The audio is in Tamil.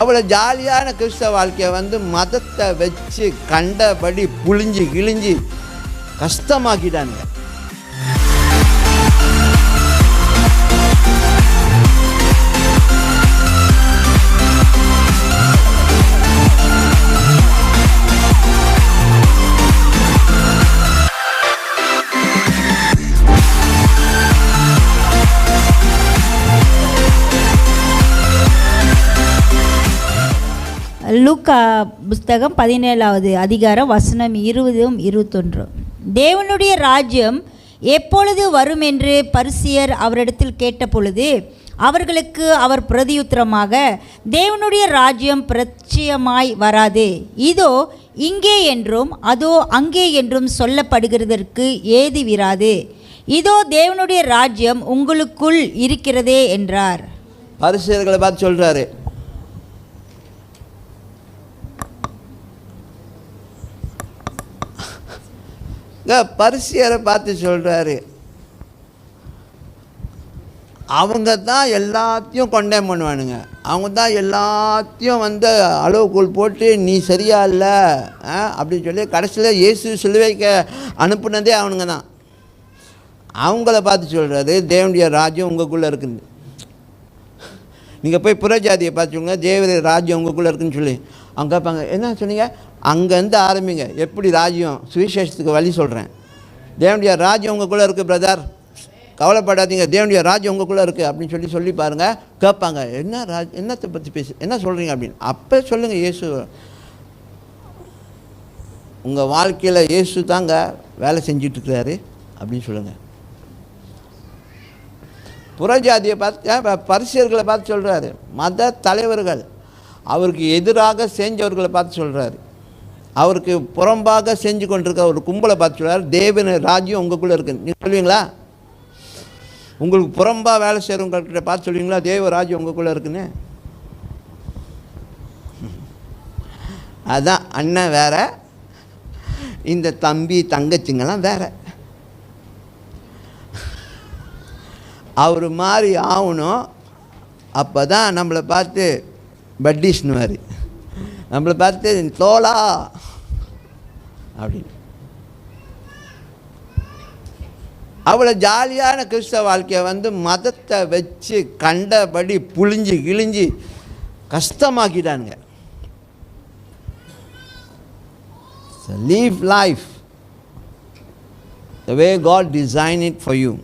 அவ்வளோ ஜாலியான கிறிஸ்தவ வாழ்க்கையை வந்து மதத்தை வச்சு கண்டபடி புழிஞ்சு கிழிஞ்சு கஷ்டமாக்கிட்டானுங்க. லூக்கா புஸ்தகம் 17வது அதிகாரம் வசனம் 20-21. தேவனுடைய ராஜ்யம் எப்பொழுது வரும் என்று பரிசேயர் அவரிடத்தில் கேட்டபொழுது அவர்களுக்கு அவர் பிரதியுத்தரமாக, தேவனுடைய ராஜ்யம் பிரத்யமாய் வராது, இதோ இங்கே என்றும் அதோ அங்கே என்றும் சொல்லப்படுகிறதற்கு ஏதுவிராது, இதோ தேவனுடைய ராஜ்யம் உங்களுக்குள் இருக்கிறதே என்றார். பரிசேயர்களை பார்த்து சொல்கிறாரு, பரிசேயரை பார்த்து சொல்கிறாரு, அவங்க தான் எல்லாத்தையும் கொண்டேன் பண்ணுவானுங்க. அவங்க தான் எல்லாத்தையும் வந்து அளவுக்குள் போட்டு நீ சரியா இல்லை அப்படின்னு சொல்லி கடைசியில் இயேசு சிலுவைக்கு அனுப்புனதே அவனுங்க தான். அவங்கள பார்த்து சொல்கிறாரு, தேவனுடைய ராஜ்யம் உங்களுக்குள்ளே இருக்குது. நீங்கள் போய் புறஜாதியை பார்த்து சொல்லுங்க, தேவனுடைய ராஜ்யம் உங்களுக்குள்ளே இருக்குன்னு சொல்லி அவங்க கேட்பாங்க, என்ன சொன்னீங்க? அங்கேருந்து ஆரம்பிங்க. எப்படி ராஜ்யம்? சுவிசேஷத்துக்கு வழி சொல்கிறேன். தேவனுடைய ராஜ்யம் உங்களுக்குள்ளே இருக்குது பிரதர், கவலைப்படாதீங்க, தேவனுடைய ராஜ்யம் உங்களுக்குள்ளே இருக்குது அப்படின்னு சொல்லி பாருங்கள். கேட்பாங்க, என்ன என்னத்தை பற்றி என்ன சொல்கிறீங்க அப்படின்னு. அப்போ சொல்லுங்கள், இயேசு உங்கள் வாழ்க்கையில் இயேசு தாங்க வேலை செஞ்சிட்ருக்கிறாரு அப்படின்னு சொல்லுங்கள். புறஜாதியை பார்த்து பரிசேயர்களை பார்த்து சொல்கிறாரு, மத தலைவர்கள் அவருக்கு எதிராக செஞ்சவர்களை பார்த்து சொல்கிறாரு, அவருக்கு புறம்பாக செஞ்சு கொண்டிருக்க ஒரு கும்பலை பார்த்து சொல்கிறார், தேவன ராஜ்யம் உங்களுக்குள்ளே இருக்குது. நீங்கள் சொல்லுவீங்களா? உங்களுக்கு புறம்பாக வேலை செய்கிறவங்கள்கிட்ட பார்த்து சொல்லுவீங்களா தேவ ராஜ்யம் உங்களுக்குள்ளே இருக்குன்னு? அதான் அண்ணன் வேற, இந்த தம்பி தங்கச்சிங்கெல்லாம் வேற. அவர் மாதிரி ஆகணும். அப்போ தான் நம்மளை பார்த்து பட்டிஷ்னுவார், நம்மளை பார்த்து தோலா அப்படின்னு. அவ்வளோ ஜாலியான கிறிஸ்தவ வாழ்க்கையை வந்து மதத்தை வச்சு கண்டபடி புழிஞ்சு கிழிஞ்சு கஷ்டமாக்கிட்டானுங்க. So live life the way God designed it for you.